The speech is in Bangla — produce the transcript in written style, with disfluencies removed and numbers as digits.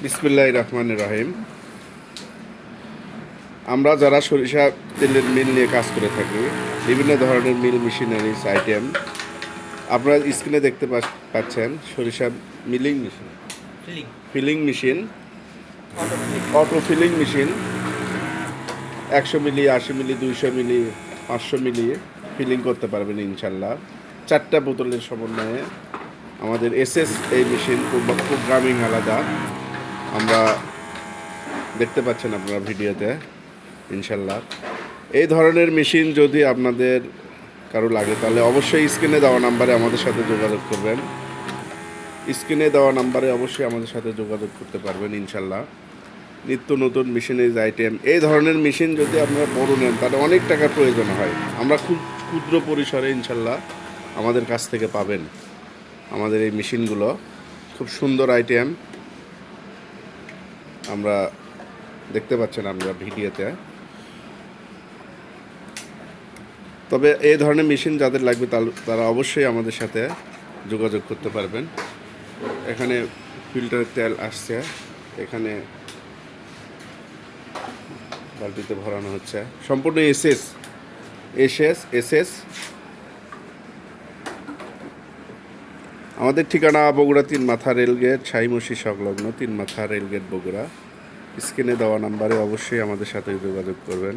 বিসমিল্লাহির রহমানির রহিম। আমরা যারা সরিষা তেলের মিল নিয়ে কাজ করে থাকি, বিভিন্ন ধরনের মিল মেশিনারিজ আইটেম আপনারা স্ক্রিনে দেখতে পাচ্ছেন। সরিষা milling machine, feeling machine, auto feeling machine 100 মিলি, 80 মিলি, 200 মিলি, 500 মিলি ফিলিং করতে পারবেন ইনশাল্লাহ। 4টা বোতলের সমন্বয়ে আমাদের এসএস এই মেশিন প্রোগ্রামিং আলাদা। আমরা দেখতে পাচ্ছেন আপনারা ভিডিওতে ইনশাল্লাহ। এই ধরনের মেশিন যদি আপনাদের কারো লাগে তাহলে অবশ্যই স্ক্রিনে দেওয়া নাম্বারে আমাদের সাথে যোগাযোগ করবেন। স্ক্রিনে দেওয়া নাম্বারে অবশ্যই আমাদের সাথে যোগাযোগ করতে পারবেন ইনশাল্লাহ। নিত্য নতুন মেশিনারিজ আইটেম, এই ধরনের মেশিন যদি আপনারা বড় নেন তাহলে অনেক টাকার প্রয়োজন হয়। আমরা খুব ক্ষুদ্র পরিসরে ইনশাল্লাহ আমাদের কাছ থেকে পাবেন আমাদের এই মেশিনগুলো। খুব সুন্দর আইটেম আমরা দেখতে পাচ্ছেন আমরা ভিডিওতে। তবে এই ধরনের মেশিন যাদের লাগবে তারা অবশ্যই আমাদের সাথে যোগাযোগ করতে পারবেন। এখানে ফিল্টারের তেল আসছে, এখানে বালতিতে ভরানো হচ্ছে, সম্পূর্ণ এসএস। আমাদের ঠিকানা বগুড়া 3 মাথা রেলগেট, শাহীমসি সংলগ্ন 3 মাথা রেলগেট বগুড়া। স্ক্রিনে দেওয়া নাম্বারে অবশ্যই আমাদের সাথে যোগাযোগ করবেন।